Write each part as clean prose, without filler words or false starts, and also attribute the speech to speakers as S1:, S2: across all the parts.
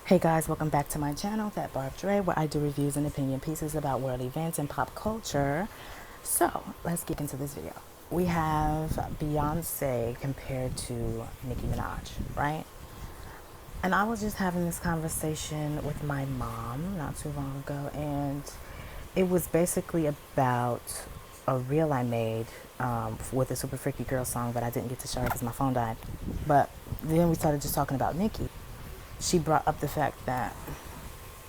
S1: Hey guys, welcome back to my channel, That Barb Dre, where I do reviews and opinion pieces about world events and pop culture. So, let's get into this video. We have Beyonce compared to Nicki Minaj, right? And I was just having this conversation with my mom not too long ago, and it was basically about a reel I made with a Super Freaky Girl song, but I didn't get to show her because my phone died. But then we started just talking about Nicki. She brought up the fact that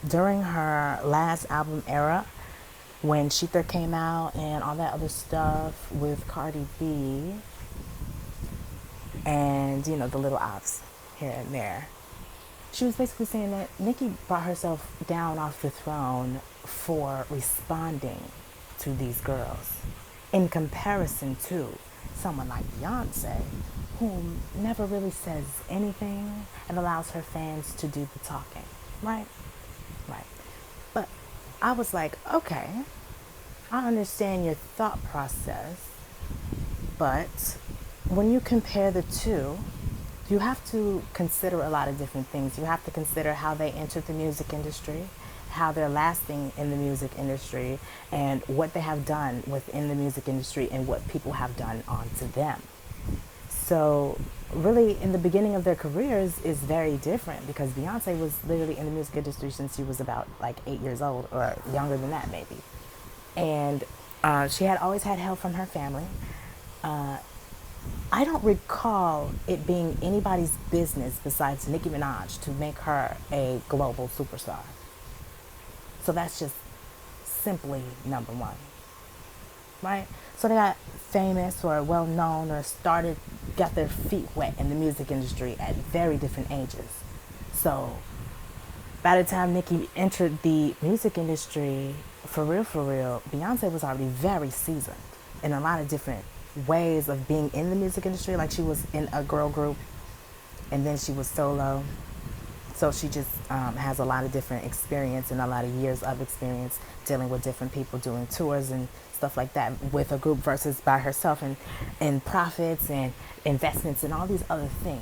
S1: during her last album era, when Sheether came out and all that other stuff with Cardi B and, you know, the little ops here and there, she was basically saying that Nicki brought herself down off the throne for responding to these girls in comparison to someone like Beyonce, who never really says anything and allows her fans to do the talking, right? Right. But I was like, okay, I understand your thought process, but when you compare the two, you have to consider a lot of different things. You have to consider how they entered the music industry, how they're lasting in the music industry, and what they have done within the music industry and what people have done onto them. So really, in the beginning of their careers is very different, because Beyonce was literally in the music industry since she was about like 8 years old, or younger than that maybe. And she had always had help from her family. I don't recall it being anybody's business besides Nicki Minaj to make her a global superstar. So that's just simply number one, right? So they got famous or well known or got their feet wet in the music industry at very different ages. So by the time Nicki entered the music industry, for real, Beyonce was already very seasoned in a lot of different ways of being in the music industry. Like, she was in a girl group and then she was solo. So she just has a lot of different experience and a lot of years of experience dealing with different people, doing tours and stuff like that with a group versus by herself, and profits and investments and all these other things.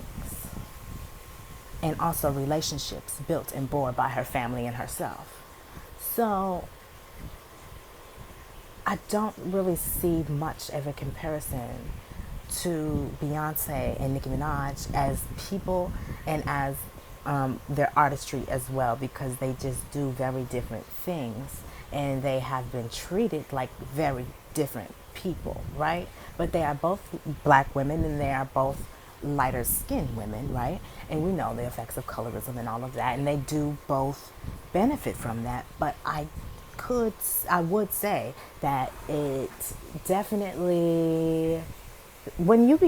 S1: And also relationships built and bore by her family and herself. So I don't really see much of a comparison to Beyonce and Nicki Minaj as people and as their artistry as well, because they just do very different things and they have been treated like very different people, right? But they are both black women and they are both lighter skinned women, right? And we know the effects of colorism and all of that, and they do both benefit from that. But I would say that it definitely, when you're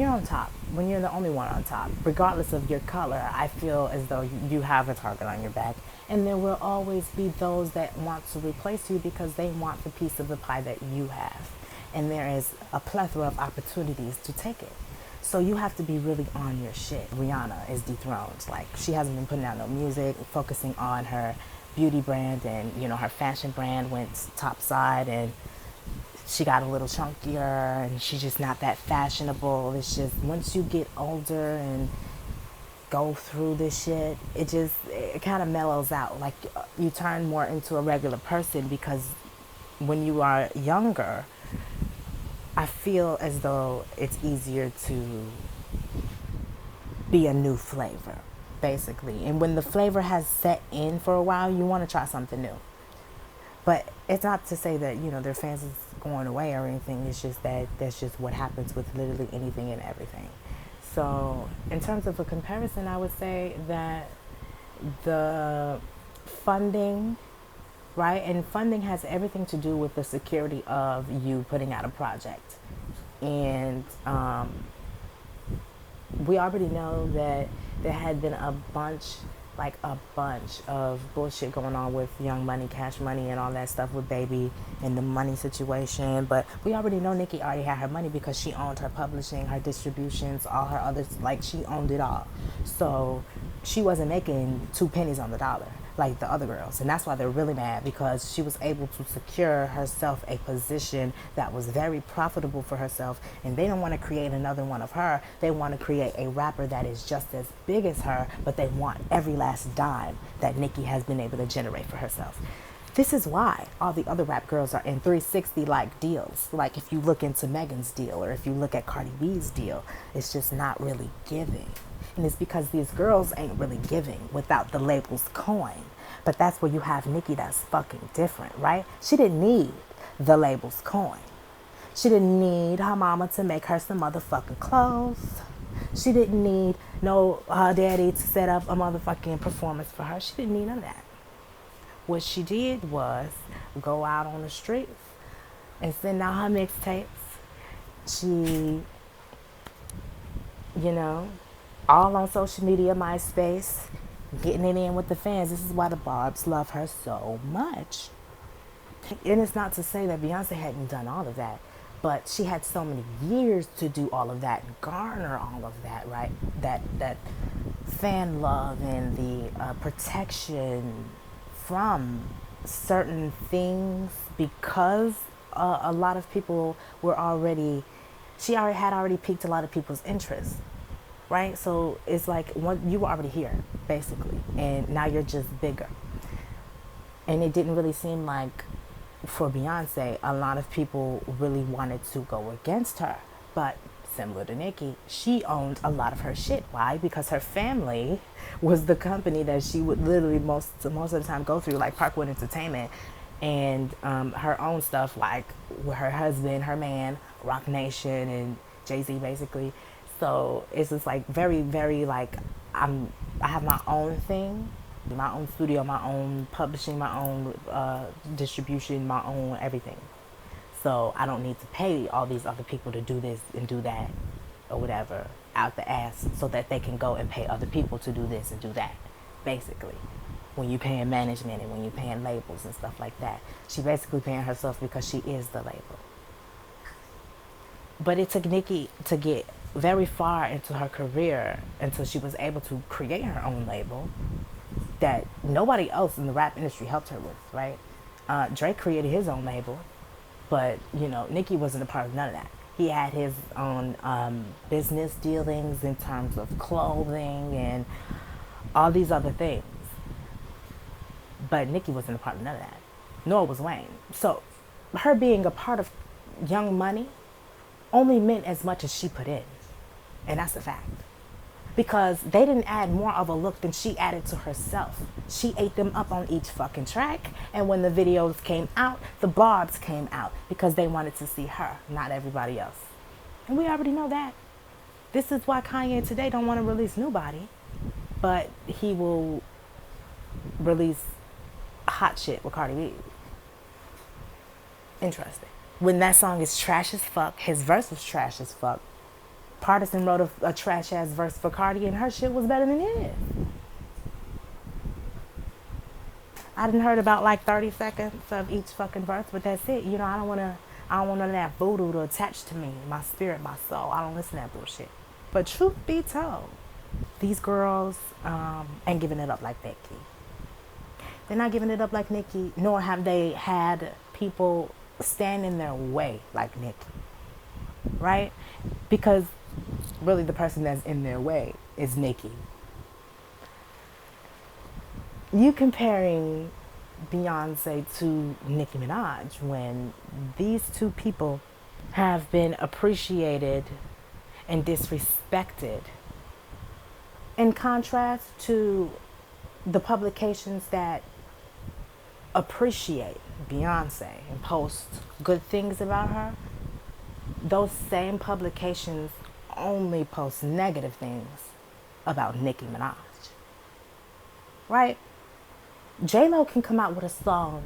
S1: on top, when you're the only one on top, regardless of your color, I feel as though you have a target on your back. And there will always be those that want to replace you because they want the piece of the pie that you have. And there is a plethora of opportunities to take it. So you have to be really on your shit. Rihanna is dethroned. Like, she hasn't been putting out no music, focusing on her beauty brand, and, you know, her fashion brand went topside, and she got a little chunkier, and she's just not that fashionable. It's just, once you get older and go through this shit, it kind of mellows out. Like, you turn more into a regular person, because when you are younger, I feel as though it's easier to be a new flavor, basically. And when the flavor has set in for a while, you want to try something new. But it's not to say that, you know, their fans is going away or anything. It's just that that's just what happens with literally anything and everything. So in terms of a comparison, I would say that the funding, right? And funding has everything to do with the security of you putting out a project. And we already know that there had been a bunch of bullshit going on with Young Money, Cash Money, and all that stuff with Baby and the money situation. But we already know Nicki already had her money because she owned her publishing, her distributions, all her others. Like, she owned it all. So she wasn't making 2 pennies on the dollar. like the other girls. And that's why they're really mad, because she was able to secure herself a position that was very profitable for herself, and they don't want to create another one of her. They want to create a rapper that is just as big as her, but they want every last dime that Nicki has been able to generate for herself. This is why all the other rap girls are in 360 like deals. Like if you look into Megan's deal, or if you look at Cardi B's deal, it's just not really giving. And it's because these girls ain't really giving without the label's coin. But that's where you have Nicki that's fucking different, right? She didn't need the label's coin. She didn't need her mama to make her some motherfucking clothes. She didn't need no daddy to set up a motherfucking performance for her. She didn't need none of that. What she did was go out on the streets and send out her mixtapes. She, you know, all on social media, MySpace, getting it in with the fans. This is why the Barbs love her so much. And it's not to say that Beyonce hadn't done all of that, but she had so many years to do all of that and garner all of that, right? That fan love and the protection from certain things, because a lot of people were already, had already piqued a lot of people's interest. Right? So it's like you were already here, basically, and now you're just bigger. And it didn't really seem like, for Beyonce, a lot of people really wanted to go against her. But similar to Nicki, she owned a lot of her shit. Why? Because her family was the company that she would literally most of the time go through, like Parkwood Entertainment, and her own stuff, like with her husband, her man, Roc Nation, and Jay-Z, basically. So it's just like very, very like I have my own thing, my own studio, my own publishing, my own distribution, my own everything. So I don't need to pay all these other people to do this and do that or whatever out the ass, so that they can go and pay other people to do this and do that, basically. When you're paying management and when you're paying labels and stuff like that, she basically paying herself because she is the label. But it took Nicki to get very far into her career until she was able to create her own label that nobody else in the rap industry helped her with, right? Drake created his own label, but, you know, Nicki wasn't a part of none of that. He had his own business dealings in terms of clothing and all these other things. But Nicki wasn't a part of none of that, nor was Wayne. So her being a part of Young Money only meant as much as she put in. And that's a fact. Because they didn't add more of a look than she added to herself. She ate them up on each fucking track. And when the videos came out, the Barbs came out because they wanted to see her, not everybody else. And we already know that. This is why Kanye today don't want to release nobody, but he will release hot shit with Cardi B. Interesting. When that song is trash as fuck, his verse was trash as fuck. Partisan wrote a trash ass verse for Cardi, and her shit was better than his. I done heard about like 30 seconds of each fucking verse, but that's it. You know, I don't want none of that voodoo to attach to me, my spirit, my soul. I don't listen to that bullshit. But truth be told, these girls ain't giving it up like Nicki. They're not giving it up like Nicki, nor have they had people stand in their way like Nicki, right? Because really the person that's in their way is Nicki. You comparing Beyonce to Nicki Minaj when these two people have been appreciated and disrespected, in contrast to the publications that appreciate Beyonce and post good things about her, those same publications only post negative things about Nicki Minaj. Right? J-Lo can come out with a song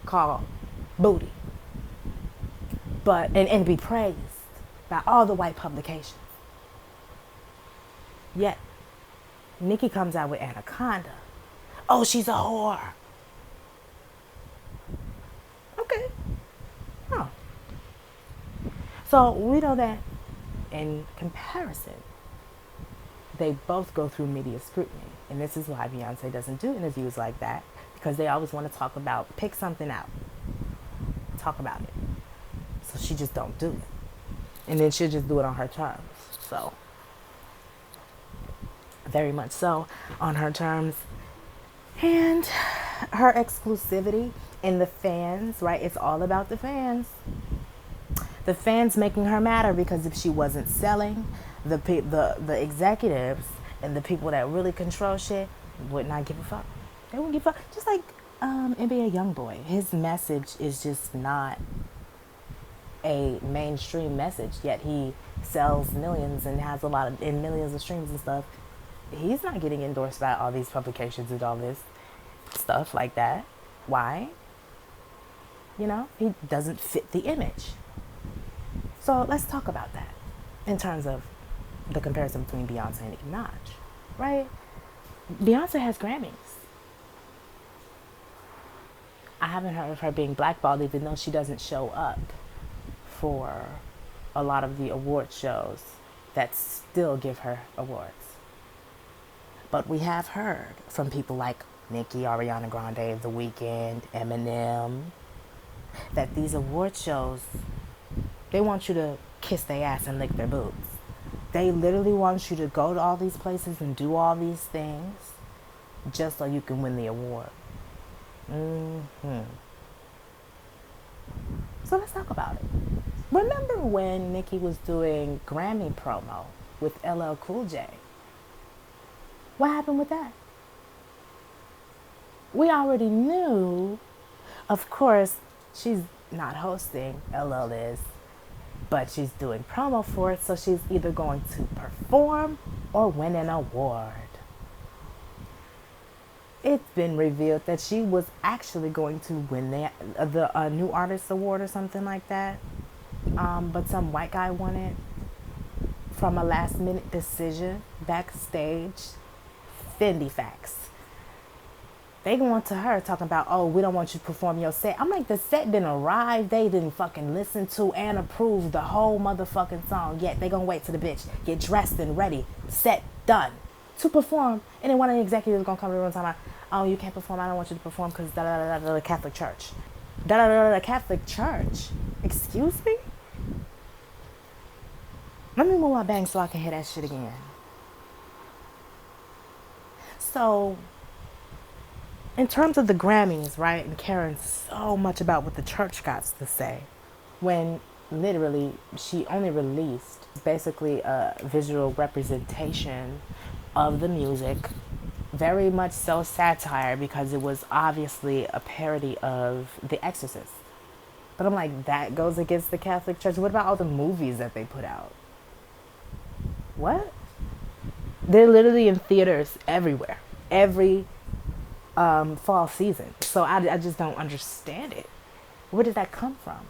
S1: called Booty, and be praised by all the white publications. Yet, Nicki comes out with Anaconda. Oh, she's a whore. Okay. Oh. So we know that in comparison, they both go through media scrutiny. And this is why Beyonce doesn't do interviews like that, because they always want to talk about, pick something out, talk about it. So she just don't do it. And then she'll just do it on her terms. So, very much so on her terms. And her exclusivity in the fans, right? It's all about the fans. The fans making her matter, because if she wasn't selling, the executives and the people that really control shit would not give a fuck. They wouldn't give a fuck. Just like NBA YoungBoy, his message is just not a mainstream message, yet he sells millions and has a lot of in millions of streams and stuff. He's not getting endorsed by all these publications and all this stuff like that. Why? You know, he doesn't fit the image. So let's talk about that in terms of the comparison between Beyonce and Nicki Minaj, right? Beyonce has Grammys. I haven't heard of her being blackballed, even though she doesn't show up for a lot of the award shows that still give her awards. But we have heard from people like Nicki, Ariana Grande, The Weeknd, Eminem, that these award shows, they want you to kiss their ass and lick their boobs. They literally want you to go to all these places and do all these things just so you can win the award. So let's talk about it. Remember when Nicki was doing Grammy promo with LL Cool J? What happened with that? We already knew, of course, she's not hosting, LL is, but she's doing promo for it, so she's either going to perform or win an award. It's been revealed that she was actually going to win the New Artist Award or something like that, but some white guy won it from a last minute decision backstage. Fendi facts. They going to her talking about, oh, we don't want you to perform your set. I'm like, the set didn't arrive. They didn't fucking listen to and approve the whole motherfucking song yet. They gonna wait till the bitch get dressed and ready, set, done, to perform. And then one of the executives gonna come to the room talking about, oh, you can't perform. I don't want you to perform because the Catholic Church. The Catholic Church. Excuse me? Let me move my bang so I can hear that shit again. So, in terms of the Grammys, right, and caring so much about what the church got to say, when literally she only released basically a visual representation of the music, very much so satire, because it was obviously a parody of The Exorcist. But I'm like, that goes against the Catholic Church. What about all the movies that they put out? What? They're literally in theaters everywhere, every fall season. So I just don't understand it. Where did that come from?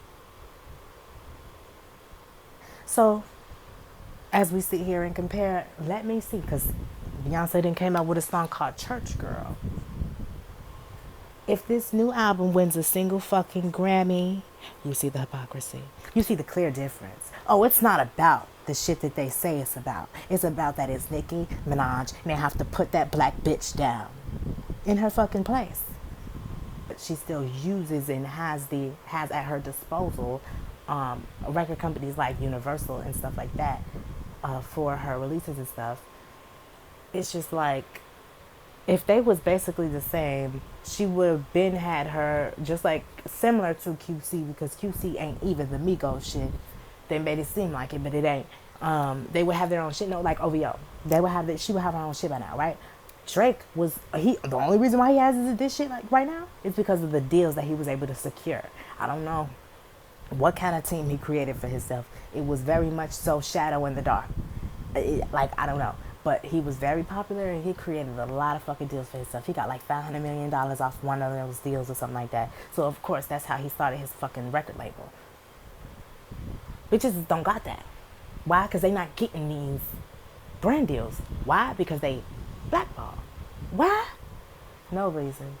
S1: So as we sit here and compare, let me see, because Beyonce didn't came out with a song called Church Girl. If this new album wins a single fucking Grammy, you see the hypocrisy. You see the clear difference. Oh, it's not about the shit that they say it's about. It's about that it's Nicki Minaj and they have to put that black bitch down in her fucking place. But she still uses and has at her disposal record companies like Universal and stuff like that for her releases and stuff. It's just like, if they was basically the same, she would have been had her just like similar to QC, because QC ain't even the Migos shit. They made it seem like it, but it ain't. They would have their own shit. No, like OVO. They would have she would have her own shit by now, right? Drake was the only reason why he has this shit like right now is because of the deals that he was able to secure. I don't know what kind of team he created for himself. It was very much so shadow in the dark. I don't know. But he was very popular and he created a lot of fucking deals for himself. He got like $500 million off one of those deals or something like that. So of course that's how he started his fucking record label. Bitches don't got that. Why? Because they not getting these brand deals. Why? Because they blackball. Why? No reason.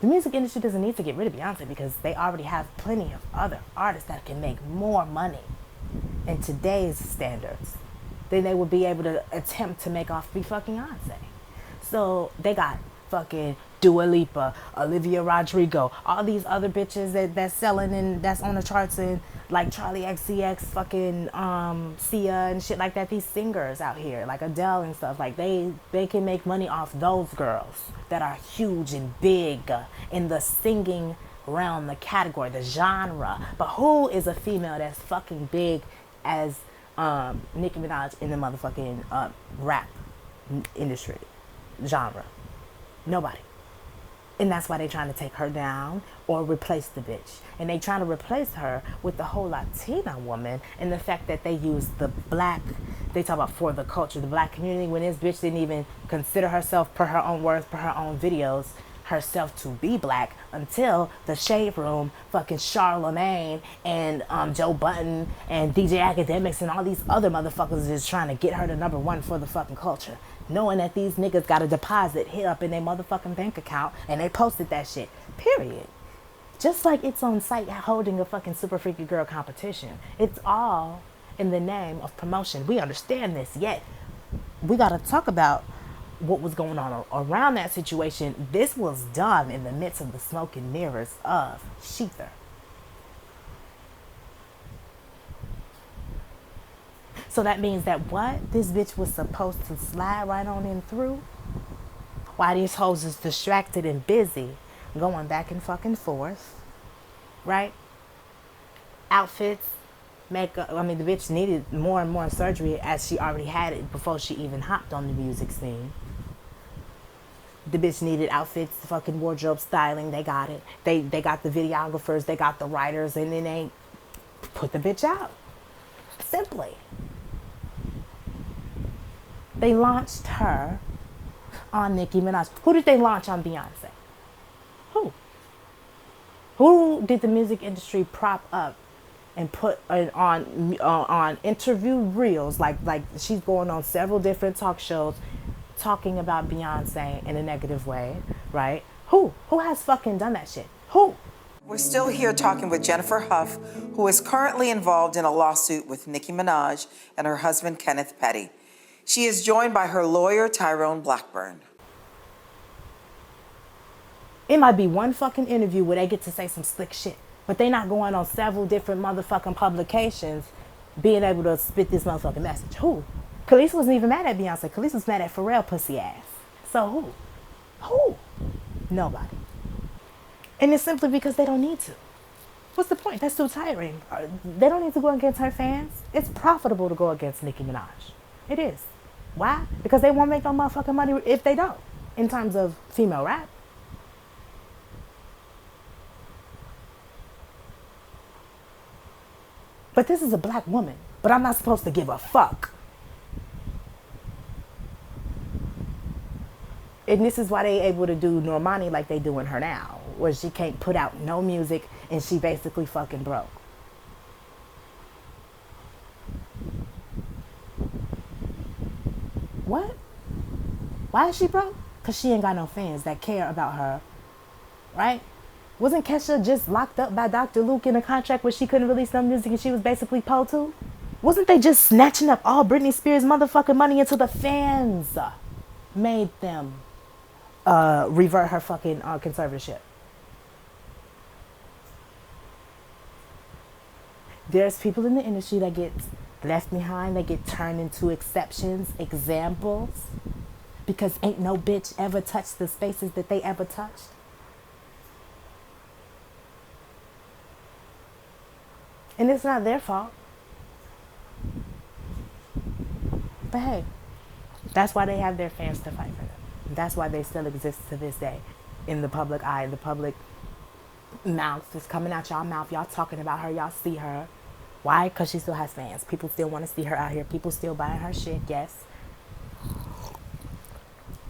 S1: The music industry doesn't need to get rid of Beyonce because they already have plenty of other artists that can make more money in today's standards. then they would be able to attempt to make off be fucking Beyonce. So they got fucking Dua Lipa, Olivia Rodrigo, all these other bitches that's selling and that's on the charts, and like Charlie XCX, fucking Sia and shit like that. These singers out here like Adele and stuff, like they can make money off those girls that are huge and big in the singing realm, the category, the genre. But who is a female that's fucking big as Nicki Minaj in the motherfucking rap industry genre? Nobody. And that's why they trying to take her down or replace the bitch. And they trying to replace her with the whole Latina woman, and the fact that they use the black, they talk about for the culture, the black community, when this bitch didn't even consider herself, per her own words, per her own videos, herself to be black until the Shade Room, fucking Charlemagne and Joe Budden and DJ Academics and all these other motherfuckers is trying to get her to number one for the fucking culture, knowing that these niggas got a deposit hit up in their motherfucking bank account and they posted that shit, period. Just like it's on site holding a fucking super freaky girl competition. It's all in the name of promotion. We understand this, yet we gotta talk about what was going on around that situation. This was done in the midst of the smoke and mirrors of Shether. So that means that what? This bitch was supposed to slide right on in through? While these hoes is distracted and busy going back and fucking forth, right? Outfits, makeup. I mean, the bitch needed more and more surgery as she already had it before she even hopped on the music scene. The bitch needed outfits, fucking wardrobe styling. They got it. They got the videographers. They got the writers. And then they put the bitch out. Simply. They launched her on Nicki Minaj. Who did they launch on Beyonce? Who? Who did the music industry prop up and put on interview reels? Like she's going on several different talk shows talking about Beyonce in a negative way, right? Who has fucking done that shit? Who?
S2: We're still here talking with Jennifer Hough, who is currently involved in a lawsuit with Nicki Minaj and her husband, Kenneth Petty. She is joined by her lawyer, Tyrone Blackburn.
S1: It might be one fucking interview where they get to say some slick shit, but they not going on several different motherfucking publications being able to spit this motherfucking message. Who? Khalees wasn't even mad at Beyonce. Khalees was mad at Pharrell pussy ass. So who? Nobody. And it's simply because they don't need to. What's the point? That's too tiring. They don't need to go against her fans. It's profitable to go against Nicki Minaj. It is. Why? Because they won't make no motherfucking money if they don't, in terms of female rap. But this is a black woman. But I'm not supposed to give a fuck. And this is why they able to do Normani like they doing her now, where she can't put out no music and she basically fucking broke. What? Why is she broke? Because she ain't got no fans that care about her, right? Wasn't Kesha just locked up by Dr. Luke in a contract where she couldn't release no music and she was basically po too? Wasn't they just snatching up all Britney Spears motherfucking money until the fans made them revert her fucking conservatorship? There's people in the industry that get left behind, they get turned into exceptions, examples, because ain't no bitch ever touched the spaces that they ever touched. And it's not their fault. But hey, that's why they have their fans to fight for them. That's why they still exist to this day in the public eye, in the public mouth. It's coming out y'all mouth. Y'all talking about her. Y'all see her. Why? Because she still has fans. People still want to see her out here. People still buying her shit, yes.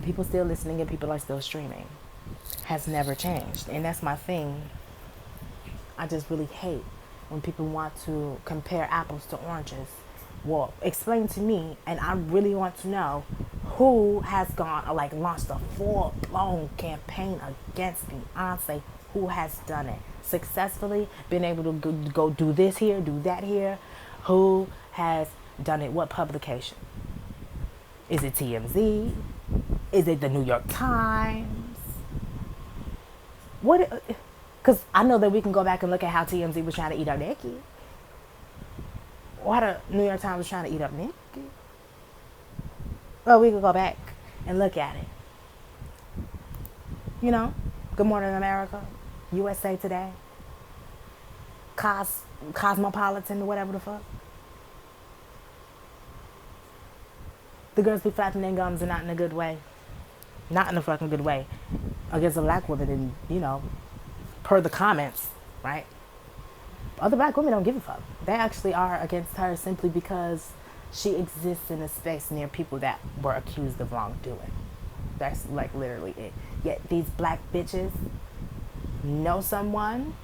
S1: People still listening and people are still streaming. Has never changed. And that's my thing. I just really hate when people want to compare apples to oranges. Well, explain to me, and I really want to know who has launched a full-blown campaign against Beyonce. Who has done it successfully, been able to go do this here, do that here? Who has Done it what publication? Is it TMZ? Is it the New York Times? What? Because I know that we can go back and look at how TMZ was trying to eat up Nicki. Or how the New York Times was trying to eat up Nicki. Well, we could go back and look at it. You know, Good Morning America, USA Today, Cosmopolitan, whatever the fuck. The girls be flapping their gums and not in a good way. Not in a fucking good way. Against a black woman and, you know, per the comments, right? Other black women don't give a fuck. They actually are against her simply because she exists in a space near people that were accused of wrongdoing. That's like literally it. Yet these black bitches know someone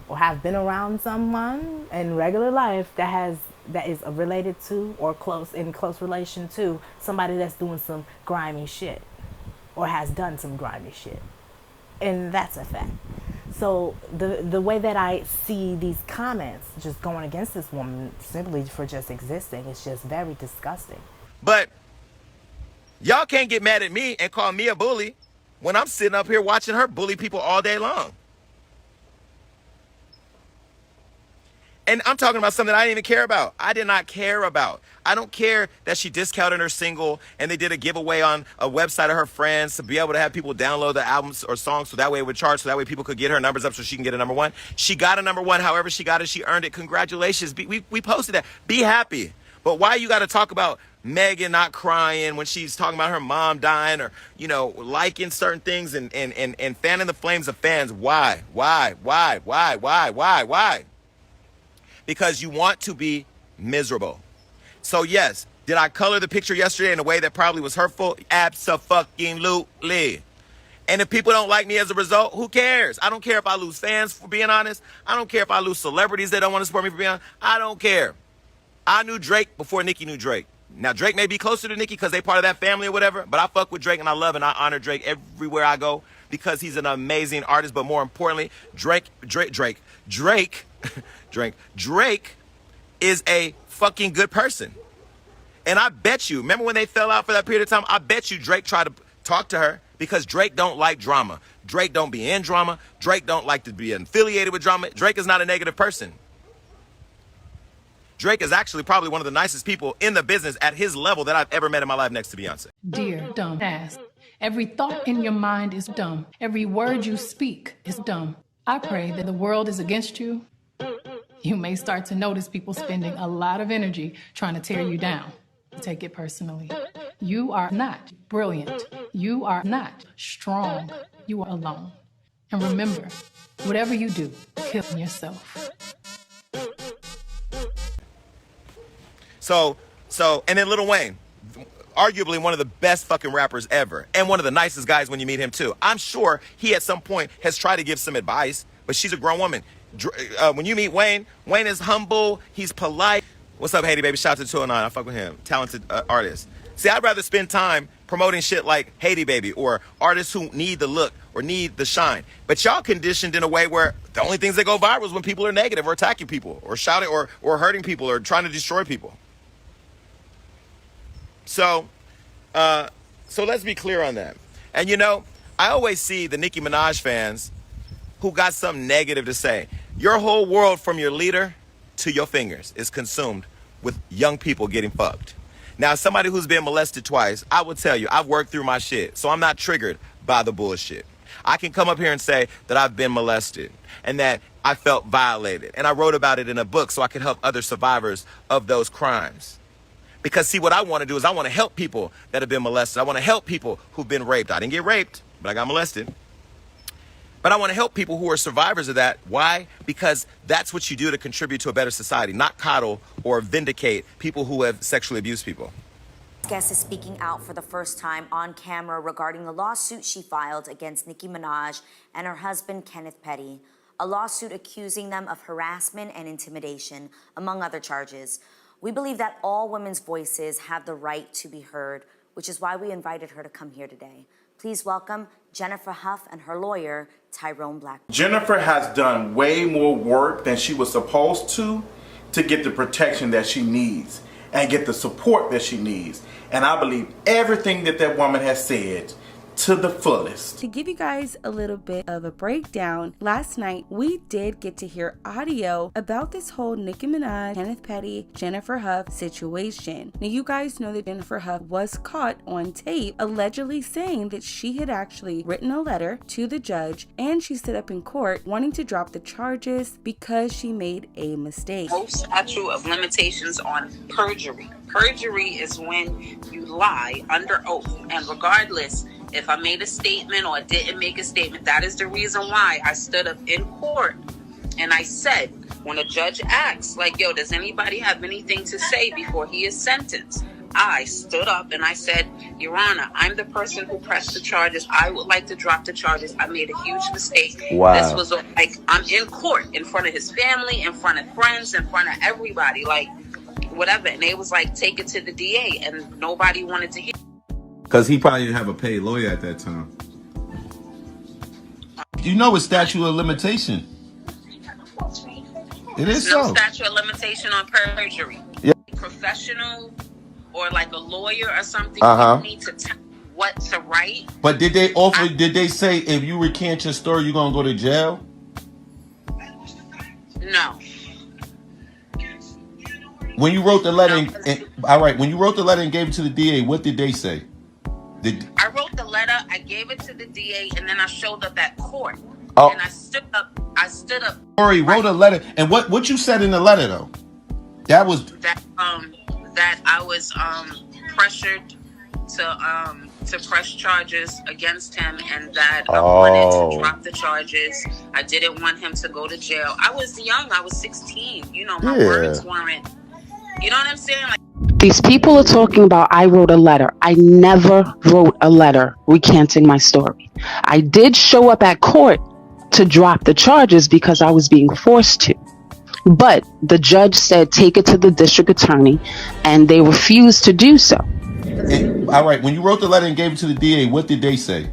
S1: or have been around someone in regular life that is related to or in close relation to somebody that's doing some grimy shit or has done some grimy shit. And that's a fact. So the way that I see these comments just going against this woman simply for just existing is just very disgusting.
S3: But y'all can't get mad at me and call me a bully when I'm sitting up here watching her bully people all day long. And I'm talking about something I didn't even care about. I did not care about. I don't care that she discounted her single and they did a giveaway on a website of her friends to be able to have people download the albums or songs so that way it would charge, so that way people could get her numbers up so she can get a number one. She got a number one. However she got it, she earned it. Congratulations. We posted that. Be happy. But why you got to talk about Megan not crying when she's talking about her mom dying, or, you know, liking certain things and fanning the flames of fans? Why? Because you want to be miserable. So yes, did I color the picture yesterday in a way that probably was hurtful? Abso-fucking-lutely. And if people don't like me as a result, who cares? I don't care if I lose fans, for being honest. I don't care if I lose celebrities that don't want to support me, for being honest. I don't care. I knew Drake before Nicki knew Drake. Now, Drake may be closer to Nicki because they part of that family or whatever, but I fuck with Drake and I love and I honor Drake everywhere I go because he's an amazing artist. But more importantly, Drake is a fucking good person. And I bet you, remember when they fell out for that period of time? I bet you Drake tried to talk to her because Drake don't like drama. Drake don't be in drama. Drake don't like to be affiliated with drama. Drake is not a negative person. Drake is actually probably one of the nicest people in the business at his level that I've ever met in my life, next to Beyoncé.
S4: Dear dumb ass, every thought in your mind is dumb. Every word you speak is dumb. I pray that the world is against you. You may start to notice people spending a lot of energy trying to tear you down. Take it personally. You are not brilliant. You are not strong. You are alone. And remember, whatever you do, kill yourself.
S3: So, and then Lil Wayne, arguably one of the best fucking rappers ever, and one of the nicest guys when you meet him too. I'm sure he at some point has tried to give some advice, but she's a grown woman. When you meet Wayne, Wayne is humble, he's polite. What's up, Haiti Baby? Shout out to 209, I fuck with him. Talented artist. See, I'd rather spend time promoting shit like Haiti Baby or artists who need the look or need the shine. But y'all conditioned in a way where the only things that go viral is when people are negative or attacking people or shouting or hurting people or trying to destroy people. So let's be clear on that. And you know, I always see the Nicki Minaj fans who got something negative to say. Your whole world from your leader to your fingers is consumed with young people getting fucked. Now, as somebody who's been molested twice, I will tell you, I've worked through my shit, so I'm not triggered by the bullshit. I can come up here and say that I've been molested and that I felt violated. And I wrote about it in a book so I could help other survivors of those crimes. Because see, what I want to do is I want to help people that have been molested. I want to help people who've been raped. I didn't get raped, but I got molested. But I want to help people who are survivors of that. Why? Because that's what you do to contribute to a better society, not coddle or vindicate people who have sexually abused people.
S5: Guest is speaking out for the first time on camera regarding the lawsuit she filed against Nicki Minaj and her husband, Kenneth Petty. A lawsuit accusing them of harassment and intimidation, among other charges. We believe that all women's voices have the right to be heard, which is why we invited her to come here today. Please welcome Jennifer Hough and her lawyer, Tyrone Blackballed.
S6: Jennifer has done way more work than she was supposed to get the protection that she needs. and get the support that she needs. And I believe everything that that woman has said to the fullest.
S7: To give you guys a little bit of a breakdown, last night we did get to hear audio about this whole Nicki Minaj, Kenneth Petty, Jennifer Hough situation. Now you guys know that Jennifer Hough was caught on tape allegedly saying that she had actually written a letter to the judge and she stood up in court wanting to drop the charges because she made a mistake.
S8: Most statute of limitations on perjury. Perjury is when you lie under oath, and regardless if I made a statement or I didn't make a statement, that is the reason why I stood up in court and I said, when a judge asks, like, yo, does anybody have anything to say before he is sentenced? I stood up and I said, Your Honor, I'm the person who pressed the charges. I would like to drop the charges. I made a huge mistake.
S3: Wow.
S8: This was like, I'm in court in front of his family, in front of friends, in front of everybody, like whatever. And they was like, take it to the DA, and nobody wanted to hear.
S9: Because he probably didn't have a paid lawyer at that time. You know it's statute of limitation. It is
S8: no
S9: so.
S8: statute of limitation on perjury.
S9: Yeah.
S8: Professional or like a lawyer or something,
S9: Uh-huh.
S8: you need to tell what to write.
S9: But did they offer, did they say if you recant your story, you're going to go to jail?
S8: No.
S9: When you wrote the letter, all right, when you wrote the letter and gave it to the DA, what did they say?
S8: I wrote the letter, I gave it to the DA, and then I showed up at court.
S9: Oh.
S8: And I stood up.
S9: Corey wrote a letter, and what you said in the letter though? That was
S8: that I was pressured to press charges against him, and that I wanted to drop the charges. I didn't want him to go to jail. I was young. I was 16. You know, my words weren't. You know what I'm saying? Like,
S10: these people are talking about I wrote a letter. I never wrote a letter recanting my story. I did show up at court to drop the charges because I was being forced to. But the judge said take it to the district attorney, and they refused to do so.
S9: All right, when you wrote the letter and gave it to the DA, what did they say?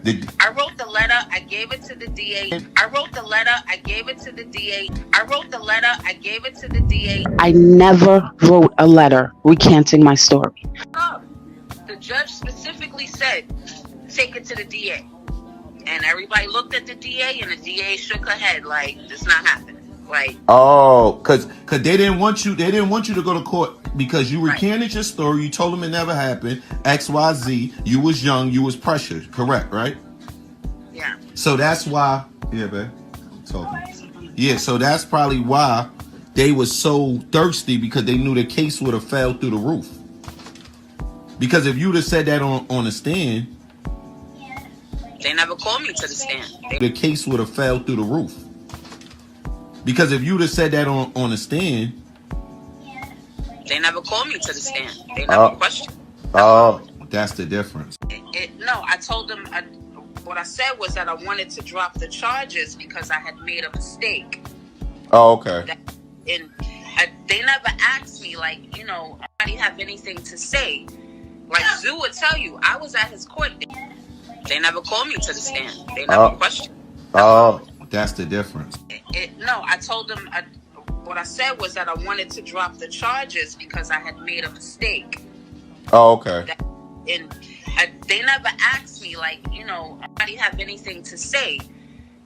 S8: I wrote the letter, I gave it to the DA. I wrote the letter, I gave it to the DA. I wrote the letter, I gave it to the DA.
S10: I never wrote a letter recanting my story.
S8: The judge specifically said, take it to the DA. And everybody looked at the DA, and the DA shook her head like, this not happening. Like,
S9: oh, because they didn't want you to go to court because you recanted your story. You told them it never happened. XYZ. You was young. You was pressured. Correct, right?
S8: Yeah.
S9: So that's why. Yeah, babe. Talking. Yeah. So that's probably why they was so thirsty, because they knew the case would have fell through the roof. Because if you'd have said that on the stand,
S8: they never called me to the stand.
S9: The case would have fell through the roof. Because if you'd have said that on the stand,
S8: they never called me to the stand. They never questioned.
S9: Oh, that's the difference.
S8: No, I told them, what I said was that I wanted to drop the charges because I had made a mistake.
S9: Oh, okay.
S8: And they never asked me, like, you know, I didn't have anything to say. Like Zoo would tell you, I was at his court. They never called me to the stand. They never questioned.
S9: Oh, that's the difference.
S8: No, I told them, what I said was that I wanted to drop the charges because I had made a mistake.
S9: Oh, okay.
S8: And they never asked me, like, you know, I didn't have anything to say.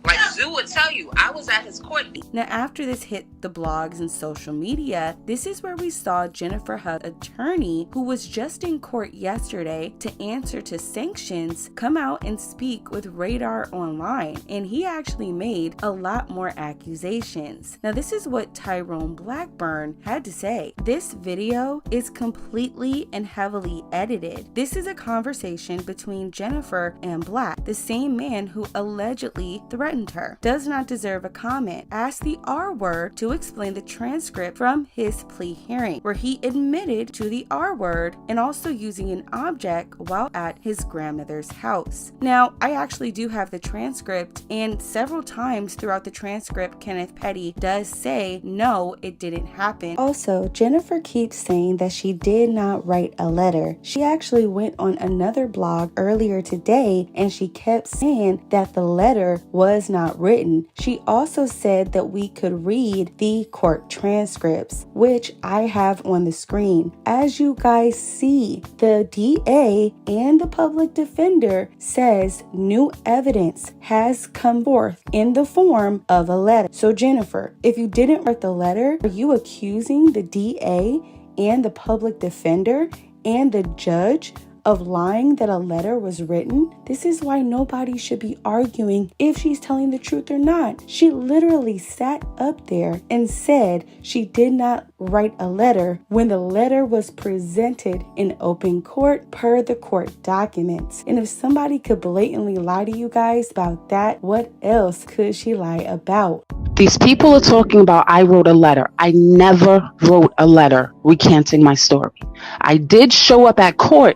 S8: Like Zoo would tell you, I was at his court.
S7: Now, after this hit the blogs and social media, this is where we saw Jennifer Hough's attorney, who was just in court yesterday to answer to sanctions, come out and speak with Radar Online. And he actually made a lot more accusations. Now, this is what Tyrone Blackburn had to say. This video is completely and heavily edited. This is a conversation between Jennifer and Black, the same man who allegedly threatened her. Does not deserve a comment. Asked the R word to explain the transcript from his plea hearing, where he admitted to the R word and also using an object while at his grandmother's house. Now, I actually do have the transcript, and several times throughout the transcript, Kenneth Petty does say, no, it didn't happen. Also, Jennifer keeps saying that she did not write a letter. She actually went on another blog earlier today, and she kept saying that the letter was was not written. She also said that we could read the court transcripts, which I have on the screen. As you guys see, the DA and the public defender says new evidence has come forth in the form of a letter. So Jennifer, if you didn't write the letter, are you accusing the DA and the public defender and the judge of lying that a letter was written? This is why nobody should be arguing if she's telling the truth or not. She literally sat up there and said she did not write a letter when the letter was presented in open court per the court documents. And if somebody could blatantly lie to you guys about that, what else could she lie about?
S10: These people are talking about I wrote a letter. I never wrote a letter recanting my story. I did show up at court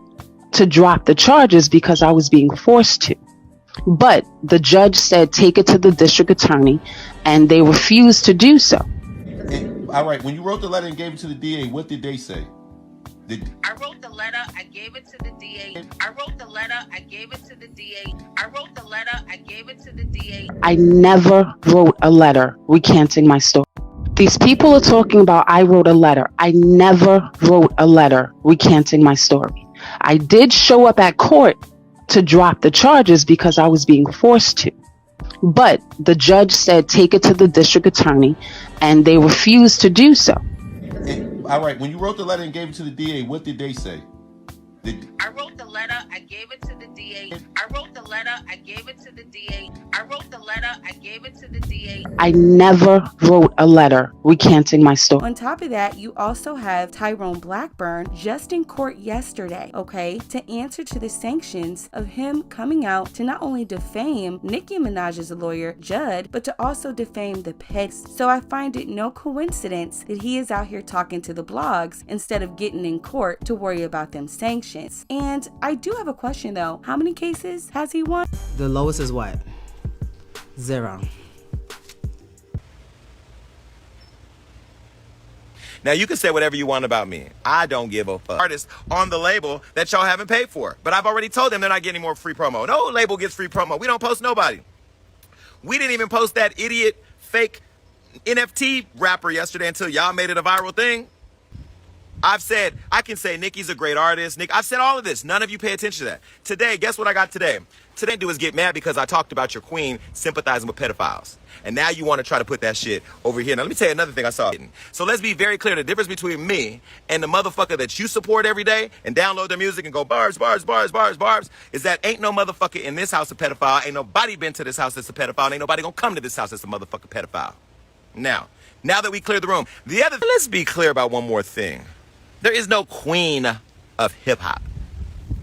S10: to drop the charges because I was being forced to. But the judge said take it to the district attorney, and they refused to do so.
S9: All right, when you wrote the letter and gave it to the DA, what did they say?
S8: I wrote the letter, I gave it to the DA. I wrote the letter, I gave it to the DA. I wrote the letter, I gave it to the DA.
S10: I never wrote a letter recanting my story. These people are talking about I wrote a letter. I never wrote a letter recanting my story. I did show up at court to drop the charges because I was being forced to. But the judge said take it to the district attorney, and they refused to do so.
S9: All right, when you wrote the letter and gave it to the DA, what did they say?
S8: I wrote the letter, I gave it to the DA. I wrote the letter, I gave it to the DA. I wrote the letter, I gave it to the DA.
S10: I never wrote a letter recanting my story.
S7: On top of that, you also have Tyrone Blackburn just in court yesterday, okay, to answer to the sanctions of him coming out to not only defame Nicki Minaj's lawyer, Judd, but to also defame the Petty. So I find it no coincidence that he is out here talking to the blogs instead of getting in court to worry about them sanctions. And I do have a question though. How many cases has he won?
S11: The lowest is what? 0.
S3: Now, you can say whatever you want about me. I don't give a fuck. Artists on the label that y'all haven't paid for. But I've already told them they're not getting more free promo. No label gets free promo. We don't post nobody. We didn't even post that idiot fake NFT rapper yesterday until y'all made it a viral thing. I've said, I can say Nicki's a great artist. I've said all of this. None of you pay attention to that. Today, guess what I got today? Today, do is get mad because I talked about your queen sympathizing with pedophiles. And now you want to try to put that shit over here. Now, let me tell you another thing I saw. So let's be very clear. The difference between me and the motherfucker that you support every day and download their music and go bars, bars, bars, bars, bars, is that ain't no motherfucker in this house a pedophile. Ain't nobody been to this house that's a pedophile. Ain't nobody gonna come to this house that's a motherfucker pedophile. Now that we cleared the room, let's be clear about one more thing. There is no queen of hip hop,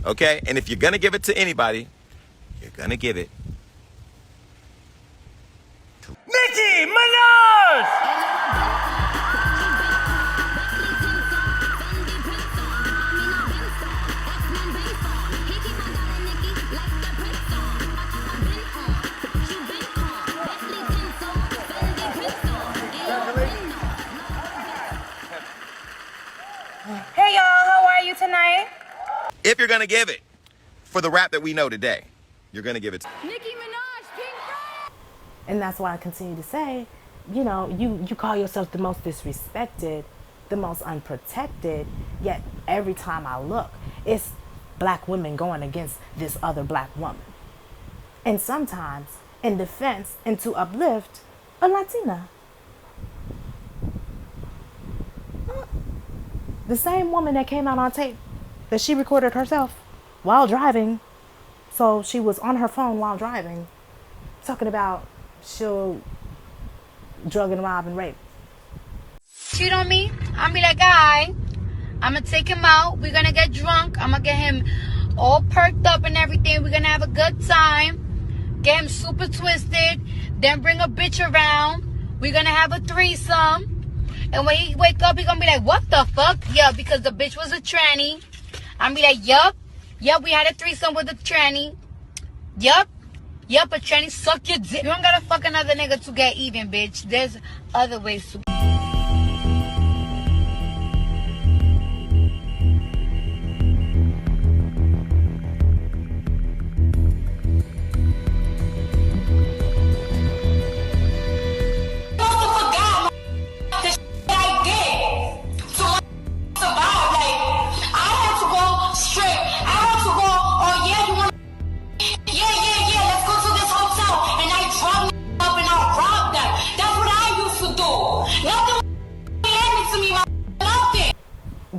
S3: okay? And if you're gonna give it to anybody, you're gonna give it to Nicki Minaj!
S12: Hey y'all, how are you tonight?
S3: If you're gonna give it for the rap that we know today, you're gonna give it to
S12: Nicki Minaj, Pink.
S1: And that's why I continue to say, you know, you call yourself the most disrespected, the most unprotected, yet every time I look, it's black women going against this other black woman. And sometimes in defense and to uplift a Latina. The same woman that came out on tape that she recorded herself while driving. So she was on her phone while driving, talking about she'll drug and rob and rape.
S12: Cheat on me, I'll be like, alright, I'm gonna take him out, we're gonna get drunk, I'm gonna get him all perked up and everything, we're gonna have a good time, get him super twisted, then bring a bitch around, we're gonna have a threesome. And when he wake up, he gonna be like, what the fuck? Yeah, because the bitch was a tranny. I'm be like, yup, we had a threesome with a tranny. Yup, a tranny suck your dick. You don't gotta fuck another nigga to get even, bitch. There's other ways to.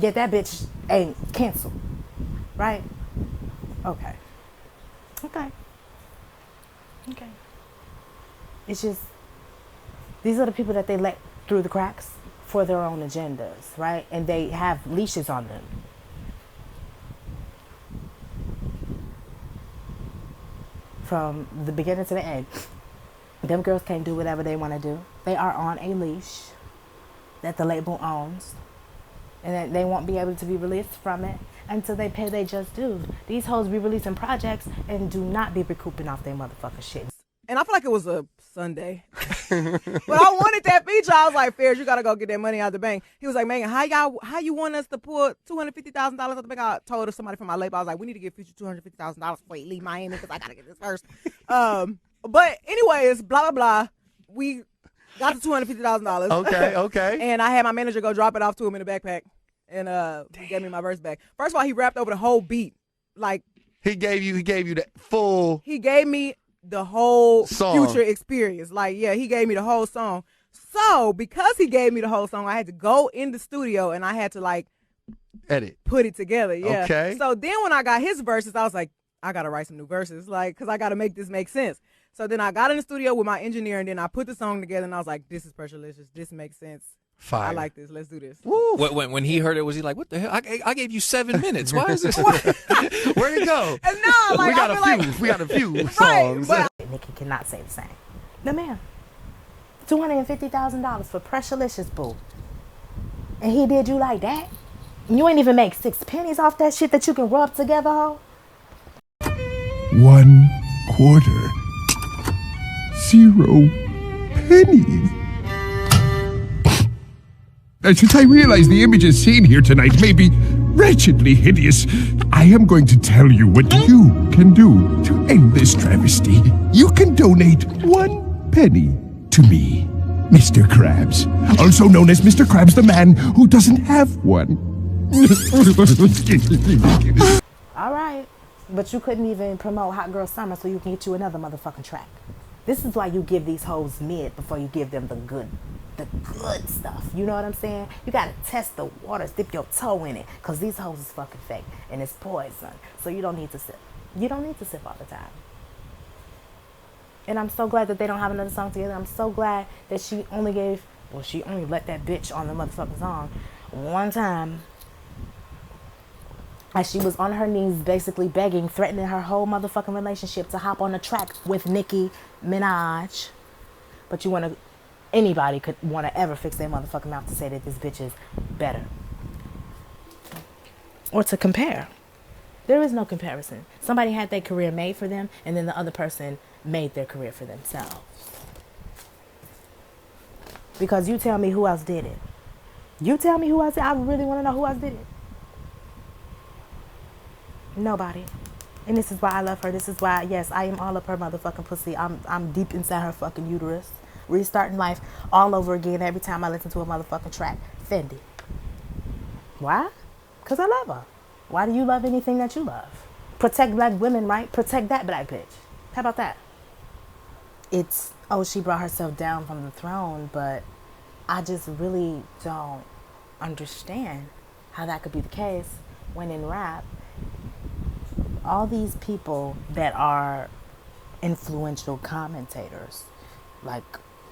S1: yet that bitch ain't canceled, right? Okay. It's just, these are the people that they let through the cracks for their own agendas, right? And they have leashes on them. From the beginning to the end, them girls can't do whatever they want to do. They are on a leash that the label owns, and that they won't be able to be released from it until they pay their just dues. These hoes be releasing projects and do not be recouping off their motherfucking shit.
S13: And I feel like it was a Sunday. But I wanted that feature. I was like, Fairs, you gotta go get that money out of the bank. He was like, Megan, how you want us to pull $250,000 out of the bank? I told somebody from my label, I was like, we need to give Future $250,000 before he leave Miami because I gotta get this first. But anyways, blah blah blah. We got the $250,000.
S3: Okay.
S13: And I had my manager go drop it off to him in a backpack, and he gave me my verse back. First of all, he rapped over the whole beat. Like
S3: he gave you the full.
S13: He gave me the whole
S3: song.
S13: Future experience. Like, yeah, he gave me the whole song. So because he gave me the whole song, I had to go in the studio and I had to like
S3: edit,
S13: put it together. Yeah.
S3: Okay.
S13: So then when I got his verses, I was like, I gotta write some new verses, like, cause I gotta make this make sense. So then I got in the studio with my engineer, and then I put the song together, and I was like, this is Pressurelicious. This makes sense.
S14: Fire.
S13: I like this. Let's do this.
S14: Woo. When he heard it, was he like, what the hell? I gave you 7 minutes. Why is this? Where'd it go?
S13: And no, like,
S3: we got a few
S13: right,
S3: songs.
S13: But
S1: Nicki cannot say the same. The man, $250,000 for Pressurelicious, boo. And he did you like that? You ain't even make 6 pennies off that shit that you can rub together, ho?
S15: 1 quarter. 0 pennies. Since I realize the images seen here tonight may be wretchedly hideous, I am going to tell you what you can do to end this travesty. You can donate 1 penny to me, Mr. Krabs, also known as Mr. Krabs the man who doesn't have one.
S1: All right, but you couldn't even promote Hot Girl Summer so you can get you another motherfucking track. This is why you give these hoes mid before you give them the good stuff. You know what I'm saying? You gotta test the waters, dip your toe in it, cause these hoes is fucking fake and it's poison. So you don't need to sip. You don't need to sip all the time. And I'm so glad that they don't have another song together. I'm so glad that she only let that bitch on the motherfucking song one time. As she was on her knees basically begging, threatening her whole motherfucking relationship to hop on the track with Nicki Minaj. But anybody could want to ever fix their motherfucking mouth to say that this bitch is better. Or to compare. There is no comparison. Somebody had their career made for them, and then the other person made their career for themselves. Because you tell me who else did it. You tell me who else did it. I really want to know who else did it. Nobody. And this is why I love her. This is why, yes, I am all up her motherfucking pussy. I'm deep inside her fucking uterus. Restarting life all over again every time I listen to a motherfucking track. Fendi. Why? Because I love her. Why do you love anything that you love? Protect black women, right? Protect that black bitch. How about that? It's, she brought herself down from the throne, but I just really don't understand how that could be the case when in rap, all these people that are influential commentators, like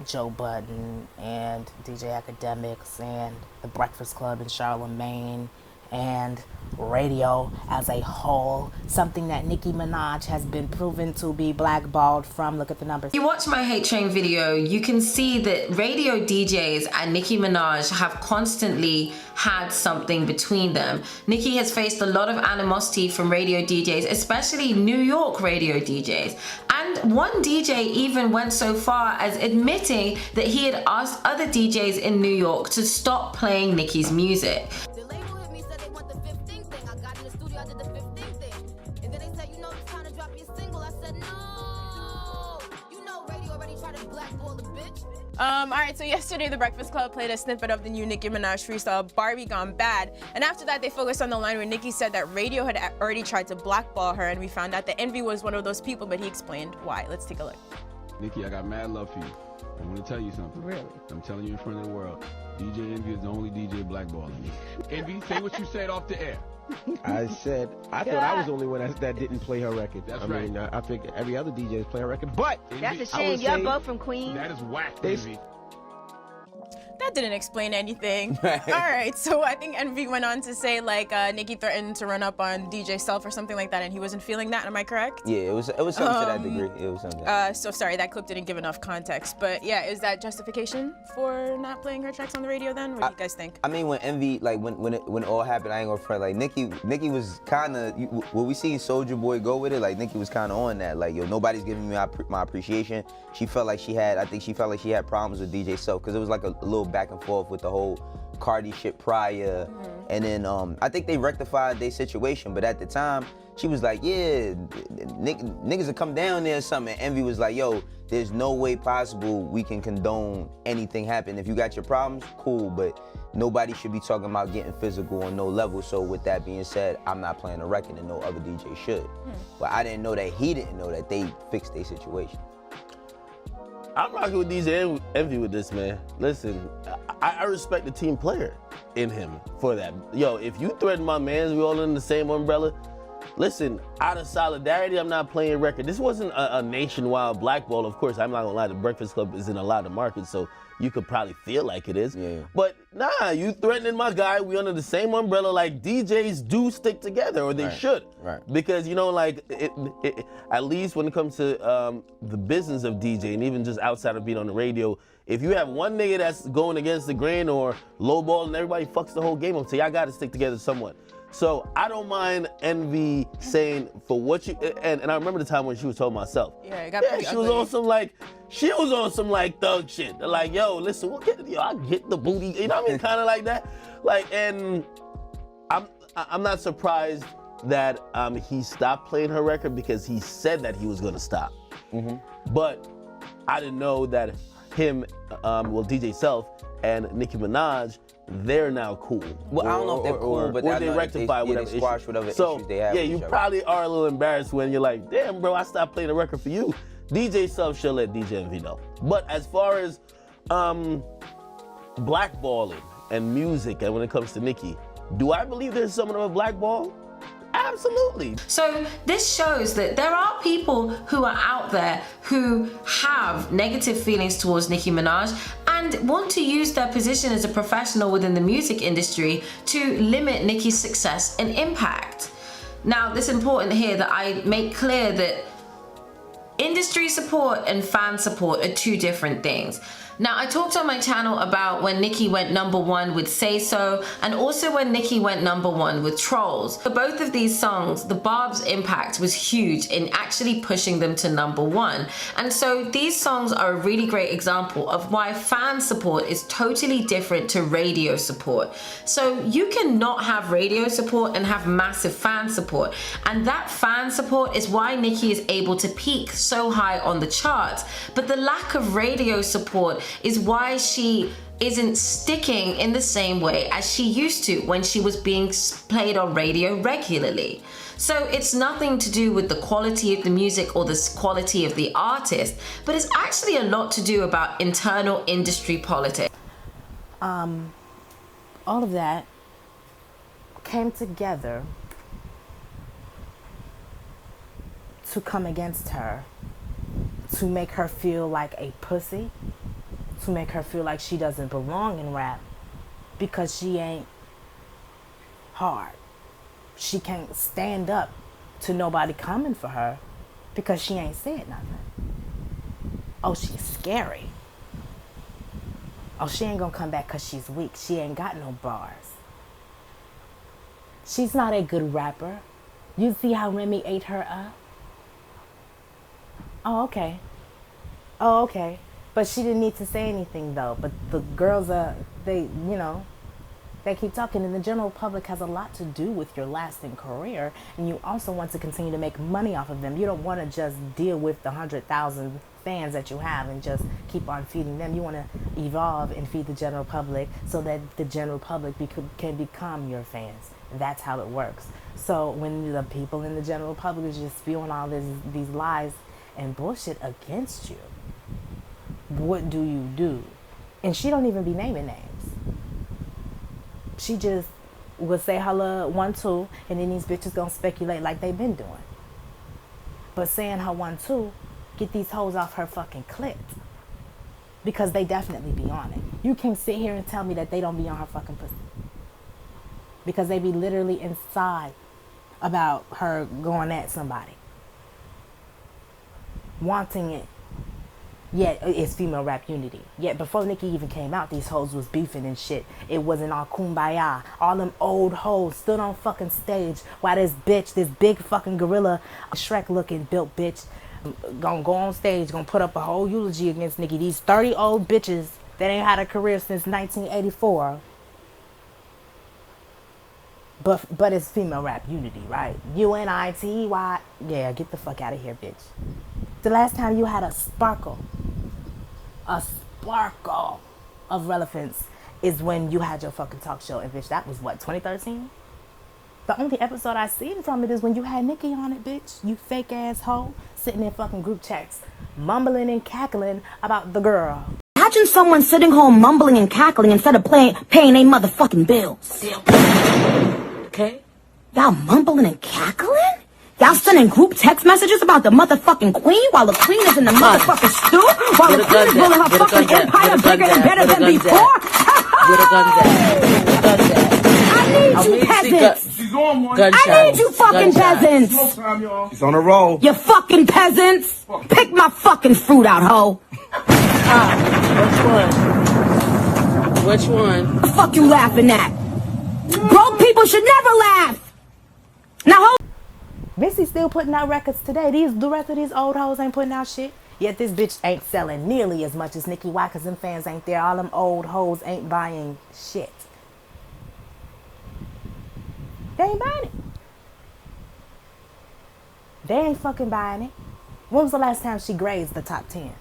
S1: Joe Budden and DJ Academics and The Breakfast Club and Charlamagne and radio as a whole, something that Nicki Minaj has been proven to be blackballed from. Look at the numbers.
S16: If you watch my Hate Train video, you can see that radio DJs and Nicki Minaj have constantly had something between them. Nicki has faced a lot of animosity from radio DJs, especially New York radio DJs. And one DJ even went so far as admitting that he had asked other DJs in New York to stop playing Nicki's music.
S17: Alright, so yesterday The Breakfast Club played a snippet of the new Nicki Minaj freestyle, Barbie Gone Bad. And after that, they focused on the line where Nicki said that radio had already tried to blackball her, and we found out that Envy was one of those people, but he explained why. Let's take a look.
S18: Nicki, I got mad love for you. I want to tell you something.
S17: Really?
S18: I'm telling you in front of the world. DJ Envy is the only DJ blackballing me. Envy, say what you said off the air.
S19: I said, I thought I was the only one that didn't play her record.
S18: That's
S19: I
S18: right.
S19: mean, I think every other DJ is playing her record, but
S20: That's a shame. Y'all both from Queens.
S18: That is whack, Envy.
S17: That didn't explain anything. All right, so I think Envy went on to say like Nicki threatened to run up on DJ Self or something like that, and he wasn't feeling that. Am I correct?
S21: Yeah, it was something to that degree. It was something.
S17: So sorry, that clip didn't give enough context, but yeah, is that justification for not playing her tracks on the radio? Then, what do you guys think?
S21: I mean, when Envy, like when it all happened, I ain't gonna front. Like Nicki was kind of when we seen Soulja Boy go with it. Like Nicki was kind of on that. Like yo, nobody's giving me my appreciation. She felt like she had. I think she felt like she had problems with DJ Self because it was like a little back and forth with the whole Cardi shit prior, and then I think they rectified their situation, but at the time she was like, yeah, niggas will come down there or something. And Envy was like, yo, there's no way possible we can condone anything happen. If you got your problems, cool, but nobody should be talking about getting physical on no level. So with that being said, I'm not playing a record and no other DJ should. But I didn't know that he didn't know that they fixed their situation.
S22: I'm rocking with DJ Envy with this, man. Listen, I respect the team player in him for that. Yo, if you threaten my mans, we all in the same umbrella. Listen, out of solidarity, I'm not playing record. This wasn't a nationwide blackball. Of course, I'm not gonna lie, the Breakfast Club is in a lot of markets, so you could probably feel like it is. Yeah. But nah, you threatening my guy, we under the same umbrella. Like DJs do stick together, or they should.
S21: Right.
S22: Because you know, like at least when it comes to the business of DJing, even just outside of being on the radio, if you have one nigga that's going against the grain or lowballing, everybody fucks the whole game up. So y'all gotta stick together somewhat. So I don't mind Envy saying for what you and I remember the time when she was talking myself.
S17: Yeah, it got pretty
S22: she was on some like thug shit. Like, yo, listen, I get the booty, you know what I mean? Kind of like that. Like, and I'm not surprised that he stopped playing her record because he said that he was gonna stop. But I didn't know that him, DJ Self and Nicki Minaj, they're now cool.
S21: Well, I don't know if they're cool, but
S22: they rectify whatever
S21: they squash whatever issues they have.
S22: Yeah, you probably are a little embarrassed when you're like, damn, bro, I stopped playing a record for you. DJ Self should let DJ Envy know. But as far as blackballing and music, and when it comes to Nicki, do I believe there's someone of a blackball? Absolutely.
S16: So this shows that there are people who are out there who have negative feelings towards Nicki Minaj and want to use their position as a professional within the music industry to limit Nicki's success and impact. Now, it's important here that I make clear that industry support and fan support are two different things. Now, I talked on my channel about when Nicki went #1 with Say So, and also when Nicki went #1 with Trolls. For both of these songs, the Barb's impact was huge in actually pushing them to #1. And so these songs are a really great example of why fan support is totally different to radio support. So you cannot have radio support and have massive fan support. And that fan support is why Nicki is able to peak so high on the charts. But the lack of radio support is why she isn't sticking in the same way as she used to when she was being played on radio regularly. So it's nothing to do with the quality of the music or the quality of the artist, but it's actually a lot to do about internal industry politics.
S1: All of that came together to come against her, to make her feel like a pussy, to make her feel like she doesn't belong in rap because she ain't hard. She can't stand up to nobody coming for her because she ain't said nothing. Oh, she's scary. Oh, she ain't gonna come back because she's weak. She ain't got no bars. She's not a good rapper. You see how Remy ate her up? Oh, okay. Oh, okay. But she didn't need to say anything though. But the girls, they keep talking, and the general public has a lot to do with your lasting career, and you also want to continue to make money off of them. You don't want to just deal with the 100,000 fans that you have and just keep on feeding them. You want to evolve and feed the general public so that the general public can become your fans. That's how it works. So when the people in the general public is just spewing all these lies and bullshit against you, what do? And she don't even be naming names. She just would say her little 1-2, and then these bitches gonna speculate like they been doing. But saying her 1-2, get these hoes off her fucking clit. Because they definitely be on it. You can't sit here and tell me that they don't be on her fucking pussy. Because they be literally inside about her going at somebody. Wanting it. Yet it's female rap unity. Yet before Nicki even came out, these hoes was beefing and shit. It wasn't all kumbaya. All them old hoes stood on fucking stage while this bitch, this big fucking gorilla, Shrek looking built bitch, gonna go on stage, gonna put up a whole eulogy against Nicki. These 30 old bitches that ain't had a career since 1984. But it's female rap unity, right? UNITY. Yeah, get the fuck out of here, bitch. The last time you had a sparkle of relevance is when you had your fucking talk show. And bitch, that was what, 2013? The only episode I seen from it is when you had Nicki on it, bitch. You fake ass hoe sitting in fucking group chats, mumbling and cackling about the girl.
S2: Imagine someone sitting home mumbling and cackling instead of paying their motherfucking bills. Okay? Y'all mumbling and cackling? Y'all sending group text messages about the motherfucking queen while the queen is in the motherfucking stew? While the queen is building her fucking empire bigger and better than before? I need you peasants! I need you fucking peasants!
S4: It's on a roll.
S2: You fucking peasants! Pick my fucking fruit out, ho!
S23: Which one?
S2: The fuck you laughing at? Broke people should never laugh! Now hold.
S1: Missy still putting out records today. The rest of these old hoes ain't putting out shit. Yet this bitch ain't selling nearly as much as Nicki. Why? Because them fans ain't there. All them old hoes ain't buying shit. They ain't buying it. They ain't fucking buying it. When was the last time she grazed the top 10?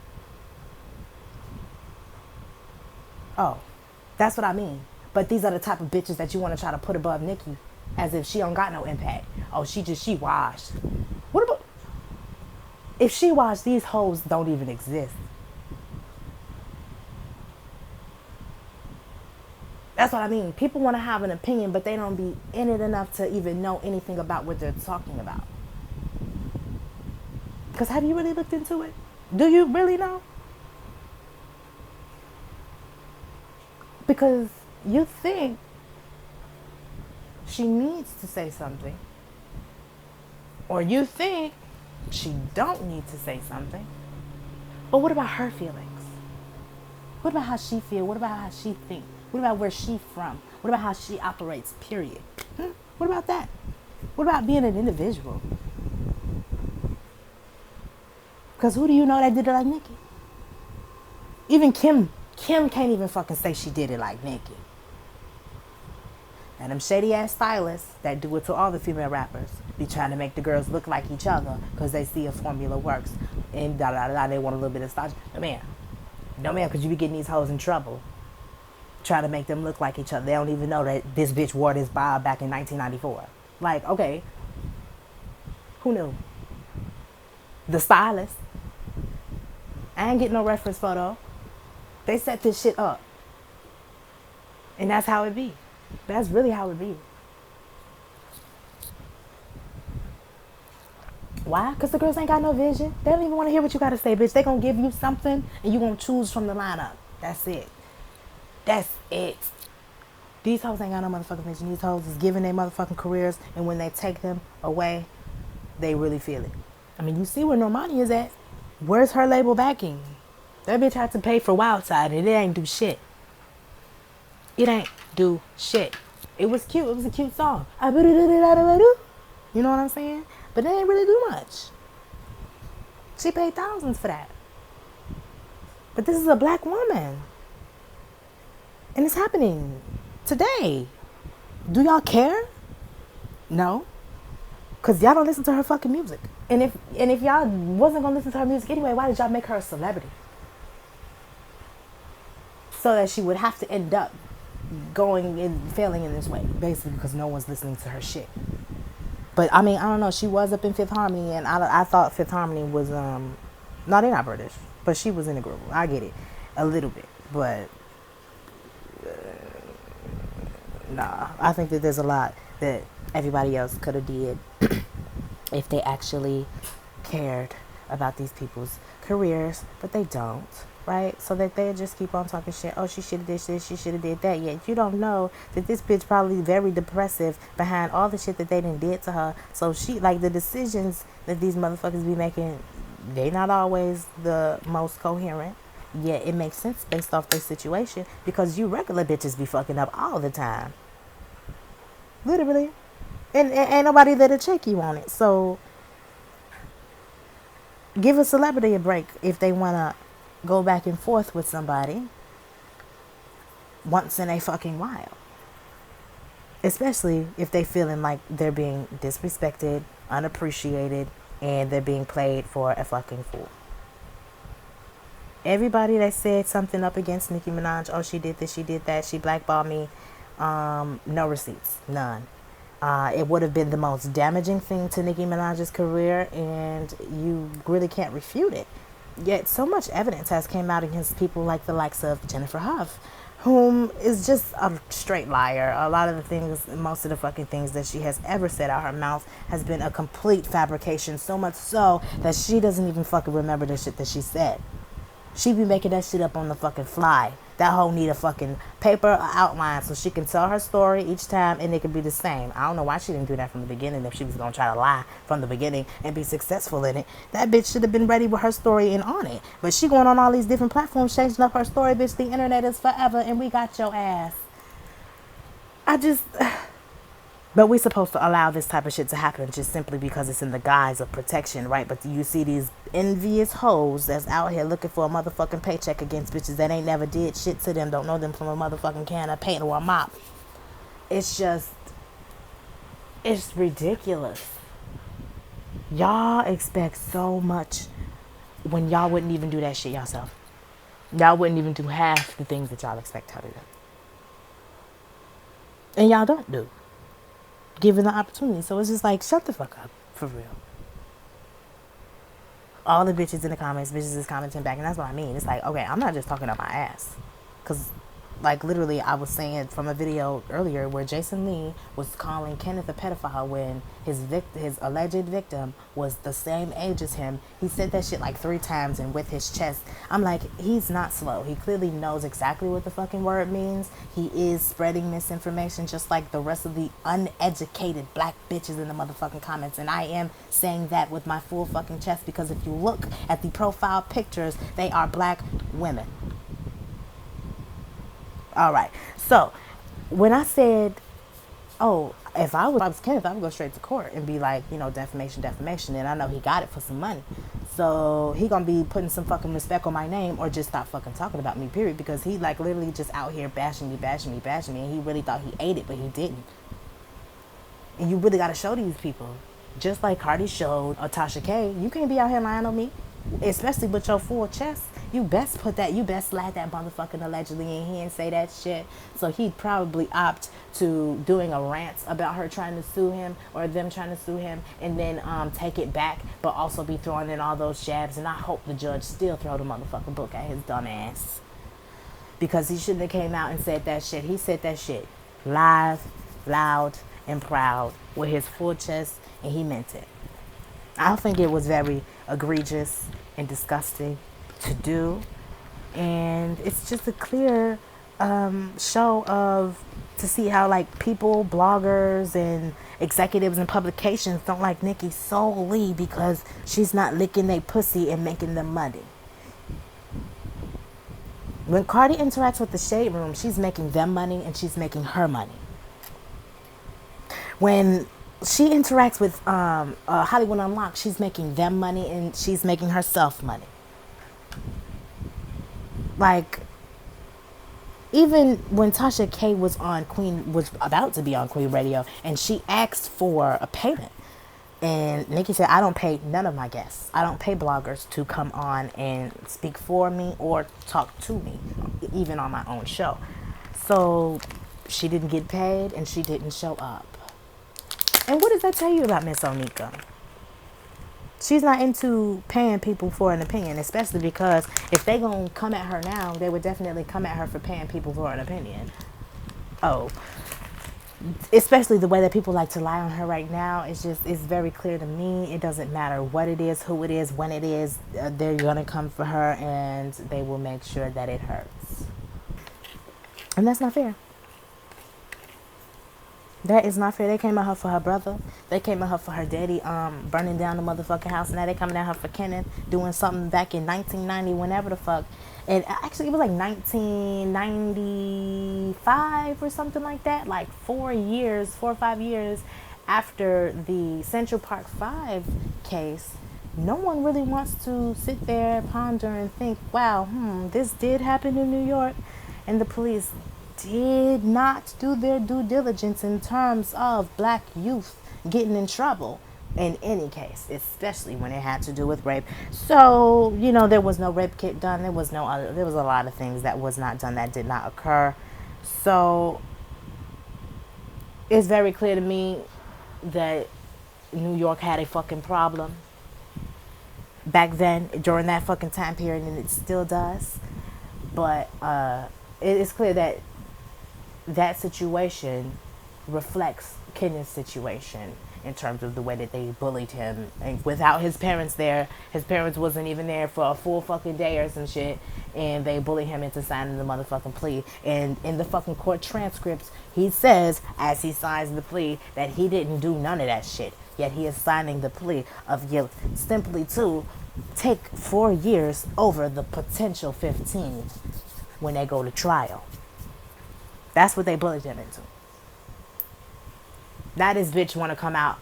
S1: Oh, that's what I mean. But these are the type of bitches that you want to try to put above Nicki. As if she don't got no impact. Oh, she washed. What about if she washed? These hoes don't even exist. That's what I mean. People want to have an opinion, but they don't be in it enough to even know anything about what they're talking about. Because have you really looked into it? Do you really know? Because you think she needs to say something, or you think she don't need to say something. But what about her feelings? What about how she feel? What about how she think? What about where she from? What about how she operates, period? What about that? What about being an individual? Because who do you know that did it like Nicki? Even Kim can't even fucking say she did it like Nicki. And them shady ass stylists that do it to all the female rappers be trying to make the girls look like each other because they see a formula works. And they want a little bit of style. No man, because you be getting these hoes in trouble trying to make them look like each other. They don't even know that this bitch wore this bob back in 1994. Like, okay, who knew? The stylist. I ain't getting no reference photo. They set this shit up. And that's how it be. That's really how it be. Why? Because the girls ain't got no vision. They don't even want to hear what you got to say, bitch. They gonna give you something and you gonna choose from the lineup. That's it. That's it. These hoes ain't got no motherfucking vision. These hoes is giving their motherfucking careers, and when they take them away, they really feel it. I mean, you see where Normani is at. Where's her label backing? That bitch had to pay for Wildside and it ain't do shit. It ain't do shit. It was cute. It was a cute song. You know what I'm saying? But it ain't really do much. She paid thousands for that. But this is a black woman. And it's happening today. Do y'all care? No. Because y'all don't listen to her fucking music. And if y'all wasn't going to listen to her music anyway, why did y'all make her a celebrity? So that she would have to end up going and failing in this way, basically because no one's listening to her shit. But I mean, I don't know, she was up in Fifth Harmony, and I thought Fifth Harmony was no, they're not British, but she was in the group. I get it a little bit, but Nah, I think that there's a lot that everybody else could have did if they actually cared about these people's careers, but they don't, right? So that they just keep on talking shit. Oh, she should have did this, she should have did that. Yet you don't know that this bitch probably very depressive behind all the shit that they done did to her. So she, like, the decisions that these motherfuckers be making, they not always the most coherent. Yet it makes sense based off their situation, because you regular bitches be fucking up all the time. Literally. And ain't nobody there to check you on it. So give a celebrity a break if they want to go back and forth with somebody once in a fucking while. Especially if they feeling like they're being disrespected, unappreciated, and they're being played for a fucking fool. Everybody that said something up against Nicki Minaj, oh, she did this, she did that, she blackballed me, no receipts, none. It would have been the most damaging thing to Nicki Minaj's career, and you really can't refute it. Yet so much evidence has came out against people like the likes of Jennifer Hough, whom is just a straight liar. A lot of the things, most of the fucking things that she has ever said out her mouth has been a complete fabrication, so much so that she doesn't even fucking remember the shit that she said. She be making that shit up on the fucking fly. That hoe need a fucking paper outline so she can tell her story each time and it can be the same. I don't know why she didn't do that from the beginning if she was going to try to lie from the beginning and be successful in it. That bitch should have been ready with her story and on it. But she going on all these different platforms changing up her story, bitch. The internet is forever and we got your ass. But we supposed to allow this type of shit to happen just simply because it's in the guise of protection, right? But you see these envious hoes that's out here looking for a motherfucking paycheck against bitches that ain't never did shit to them, don't know them from a motherfucking can of paint or a mop. It's ridiculous. Y'all expect so much when y'all wouldn't even do that shit yourself. Y'all wouldn't even do half the things that y'all expect her to do. And y'all don't do. Given the opportunity. So it's just like, shut the fuck up, for real. All the bitches in the comments, bitches is commenting back, and that's what I mean. It's like, okay, I'm not just talking out my ass. Because, like, literally, I was saying from a video earlier where Jason Lee was calling Kenneth a pedophile when his alleged victim was the same age as him. He said that shit like 3 times and with his chest. I'm like, he's not slow. He clearly knows exactly what the fucking word means. He is spreading misinformation just like the rest of the uneducated black bitches in the motherfucking comments. And I am saying that with my full fucking chest, because if you look at the profile pictures, they are black women. All right. So when I said, oh, if I was Kenneth, I would go straight to court and be like, you know, defamation. And I know he got it for some money. So he gonna be putting some fucking respect on my name or just stop fucking talking about me, period. Because he like literally just out here bashing me. And he really thought he ate it, but he didn't. And you really got to show these people. Just like Cardi showed Tasha K, you can't be out here lying on me. Especially with your full chest. You best slide that motherfucking allegedly in here and say that shit. So he'd probably opt to doing a rant about her trying to sue him or them trying to sue him and then take it back, but also be throwing in all those jabs. And I hope the judge still throw the motherfucking book at his dumb ass. Because he shouldn't have came out and said that shit. He said that shit live, loud, and proud with his full chest, and he meant it. I think it was very egregious and disgusting to do, and it's just a clear show of to see how like people, bloggers and executives and publications don't like Nicki solely because she's not licking their pussy and making them money. When Cardi interacts with the Shade Room, she's making them money and she's making her money. When she interacts with Hollywood Unlocked, she's making them money and she's making herself money. Like, even when Tasha K was about to be on Queen Radio, and she asked for a payment, and Nicki said, I don't pay none of my guests. I don't pay bloggers to come on and speak for me or talk to me, even on my own show. So she didn't get paid and she didn't show up. And what does that tell you about Miss Onika? She's not into paying people for an opinion, especially because if they gonna come at her now, they would definitely come at her for paying people for an opinion. Oh, especially the way that people like to lie on her right now, it's very clear to me. It doesn't matter what it is, who it is, when it is, they're gonna come for her and they will make sure that it hurts. And that's not fair. That is not fair. They came at her for her brother. They came at her for her daddy burning down the motherfucking house. Now they coming at her for Kenneth doing something back in 1990, whenever the fuck. And actually it was like 1995 or something like that. Like 4 or 5 years after the Central Park 5 case. No one really wants to sit there, ponder, and think, wow, this did happen in New York. And the police did not do their due diligence in terms of black youth getting in trouble in any case, especially when it had to do with rape. So, you know, there was no rape kit done. There was a lot of things that was not done, that did not occur. So it's very clear to me that New York had a fucking problem back then, during that fucking time period, and it still does. But it is clear that that situation reflects Kenneth's situation in terms of the way that they bullied him. And without his parents there, his parents wasn't even there for a full fucking day or some shit, and they bully him into signing the motherfucking plea. And in the fucking court transcripts, he says, as he signs the plea, that he didn't do none of that shit. Yet he is signing the plea of guilt simply to take 4 years over the potential 15 when they go to trial. That's what they bullied him into. Now this bitch want to come out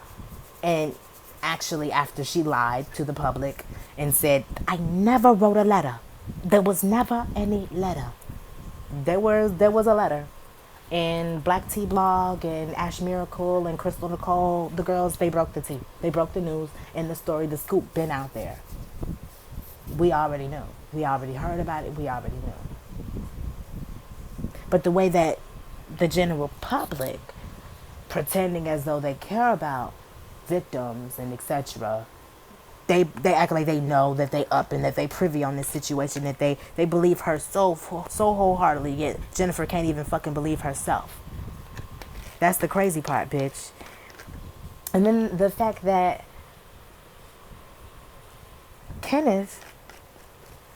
S1: and actually, after she lied to the public and said, I never wrote a letter. There was never any letter. There was a letter. And Black Tea Blog and Ash Miracle and Crystal Nicole, the girls, they broke the tea. They broke the news and the story, the scoop been out there. We already knew. We already heard about it. We already knew. But the way that the general public, pretending as though they care about victims and etc., they act like they know, that they up and that they privy on this situation, that they believe her so wholeheartedly, yet Jennifer can't even fucking believe herself. That's the crazy part, bitch. And then the fact that Kenneth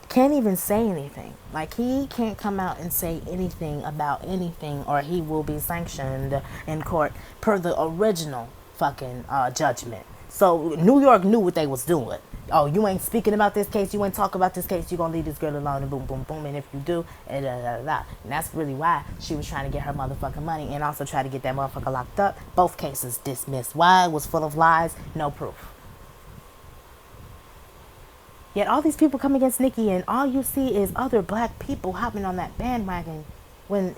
S1: can't even say anything. Like, he can't come out and say anything about anything, or he will be sanctioned in court per the original fucking judgment. So New York knew what they was doing. Oh, you ain't speaking about this case, you ain't talking about this case, you gonna leave this girl alone, and boom, boom, boom. And if you do, and And that's really why she was trying to get her motherfucking money and also try to get that motherfucker locked up. Both cases dismissed. Why? It was full of lies, no proof. Yet all these people come against Nicki, and all you see is other black people hopping on that bandwagon. When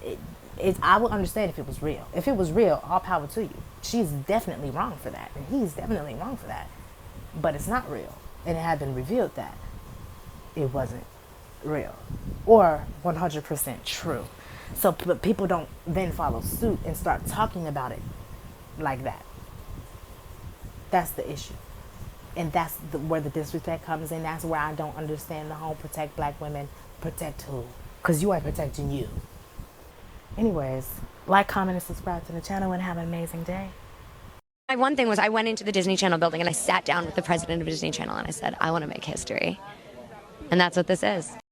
S1: I would understand if it was real. If it was real, all power to you. She's definitely wrong for that, and he's definitely wrong for that. But it's not real, and it had been revealed that it wasn't real or 100% true. So people don't then follow suit and start talking about it like that. That's the issue. And that's where the disrespect comes in. That's where I don't understand the whole protect black women. Protect who? Because you ain't protecting you. Anyways, like, comment, and subscribe to the channel, and have an amazing day.
S4: My one thing was, I went into the Disney Channel building and I sat down with the president of Disney Channel and I said, I want to make history. And that's what this is.